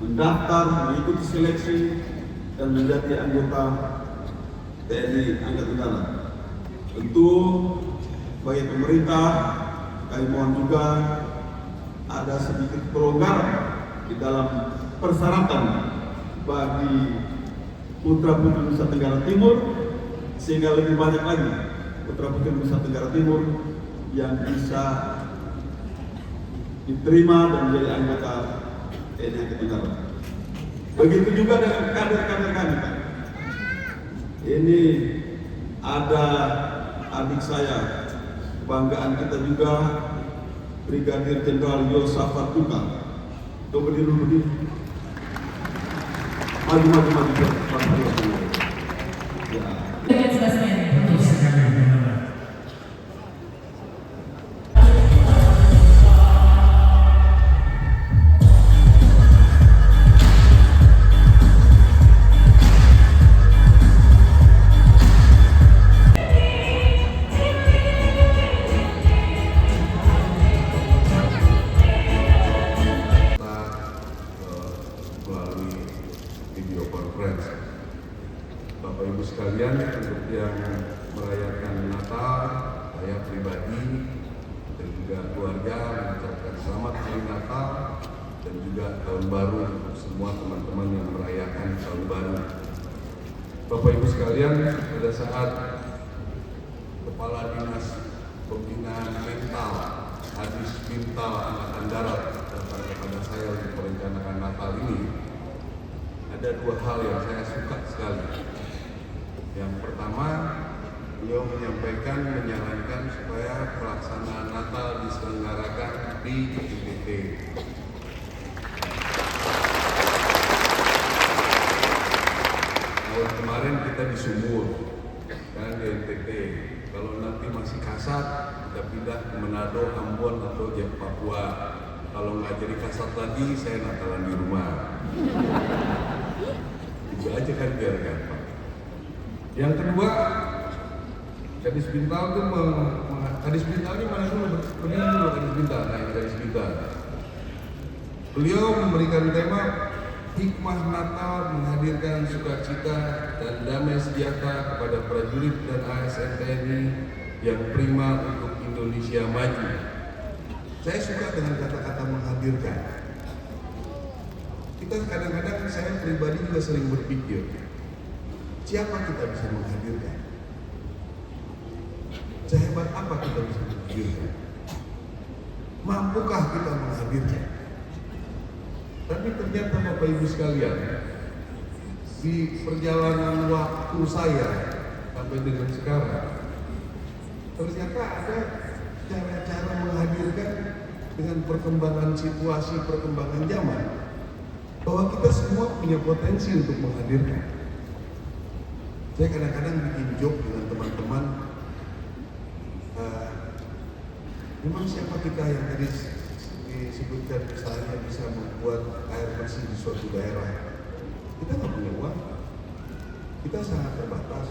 mendaftar, mengikuti seleksi, dan menjadi anggota TNI Angkatan Darat. Tentu bagi pemerintah, kami mohon juga ada sedikit pelonggaran di dalam persyaratan bagi putra-putri Nusa Tenggara Timur, sehingga lebih banyak lagi putra-putri Nusa Tenggara Timur yang bisa diterima dan menjadi anggota TNI Angkatan Darat. Begitu juga dengan kader-kader kami, Pak. Ini ada adik saya, kebanggaan kita juga, Brigadir Jenderal Yosafat Tuka. Coba berdiri. Maju. Ya. Melalui video conference. Bapak Ibu sekalian, untuk yang merayakan Natal, saya pribadi dan juga keluarga mengucapkan selamat hari Natal dan juga tahun baru untuk semua teman-teman yang merayakan tahun baru. Bapak Ibu sekalian, pada saat Kepala Dinas Pembinaan Mental Hadis Bintal Angkatan Darat datang kepada saya untuk merencanakan Natal ini, ada dua hal yang saya suka sekali. Yang pertama, beliau menyarankan supaya pelaksanaan Natal diselenggarakan di NTT. Tahun kemarin kita di Sumur dan di NTT. Kalau nanti masih kasat, kita pindah ke Manado, Ambon atau Papua. Kalau nggak jadi kasat lagi, saya Natalan di rumah. Itu aja kan biar gampang. Yang kedua, Kadis Bintal itu Kadis Bintal ini mana dulu? Berdiri dulu Kadis Bintal. Nah, ini Kadis Bintal. Beliau memberikan tema Hikmah Natal menghadirkan sukacita dan damai sejahtera kepada prajurit dan ASN TNI yang prima untuk Indonesia maju. Saya suka dengan kata-kata menghadirkan. Kita kadang-kadang, saya pribadi juga sering berpikir, siapa kita bisa menghadirkan? Sehebat apa kita bisa menghadirkan? Mampukah kita menghadirkan? Tapi ternyata Bapak Ibu sekalian, di perjalanan waktu saya sampai dengan sekarang, ternyata ada cara-cara menghadirkan dengan perkembangan situasi, perkembangan zaman, bahwa kita semua punya potensi untuk menghadirkan. Saya kadang-kadang bikin joke dengan teman-teman, memang siapa kita yang tadi disebutkan misalnya bisa membuat air bersih di suatu daerah? Kita nggak punya uang, kita sangat terbatas,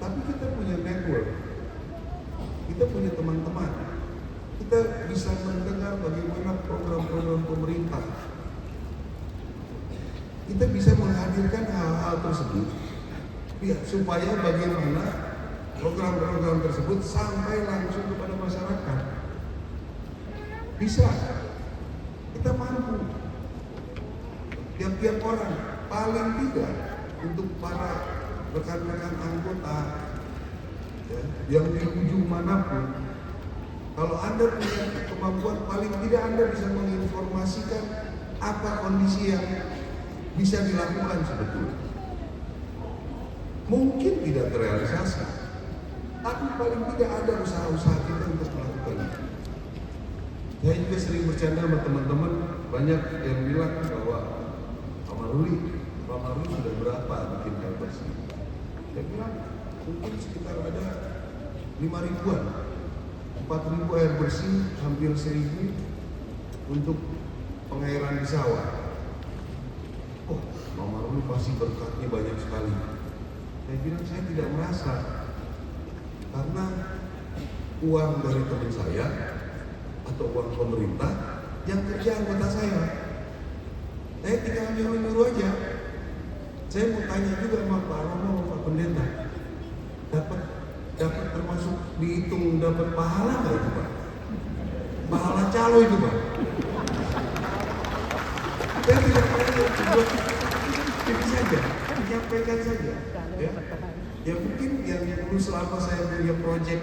tapi kita punya network, kita punya teman-teman, kita bisa mendengar bagaimana program-program pemerintah. Kita bisa menghadirkan hal-hal tersebut, ya, supaya bagaimana program-program tersebut sampai langsung kepada masyarakat. Bisa, kita mampu. Tiap-tiap orang, paling tidak untuk para rekan-rekan anggota ya, yang di ujung manapun, kalau Anda punya kemampuan, paling tidak Anda bisa menginformasikan apa kondisi yang bisa dilakukan sebetulnya. Mungkin tidak terrealisasi, tapi paling tidak ada usaha-usaha kita untuk melakukan itu. Saya juga sering bercanda sama teman-teman, banyak yang bilang bahwa Pak Maruli sudah berapa bikin air bersih? Saya bilang mungkin sekitar ada 5.000-an, 4.000 air bersih, hampir 1.000 untuk pengairan di sawah. Oh, Pak Maruli pasti berkatnya banyak sekali. Saya bilang saya tidak merasa, karena uang dari teman saya atau uang pemerintah yang kerja anggota saya. Saya tinggal nyuruh aja. Saya mau tanya juga sama Pak Romo, Pak Pendeta, dapat termasuk dihitung dapat pahala nggak itu Pak? Pahala calo itu Pak? Saya tidak tahu, coba ini saja, menyampaikan saja. Ya mungkin yang dulu selama saya punya proyek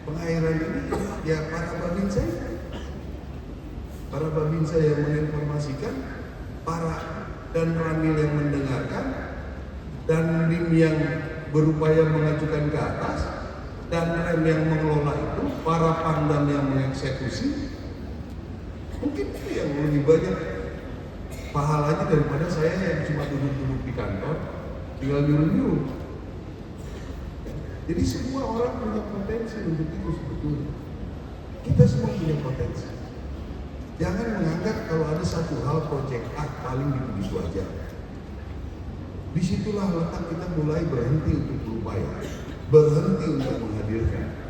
pengairan ini, ya para babinsa yang menginformasikan, para dan ramil yang mendengarkan, dan lim yang berupaya mengajukan ke atas, dan rem yang mengelola itu, para pangdam yang mengeksekusi. Mungkin itu yang lebih banyak pahalanya daripada saya yang cuma duduk-duduk di kantor tinggal nyuruh-nyuruh. Jadi semua orang punya potensi untuk itu sebetulnya. Kita semua punya potensi. Jangan menganggap kalau ada satu hal proyek A paling gitu aja. Disitulah letak kita mulai berhenti untuk berupaya, berhenti untuk menghadirkan.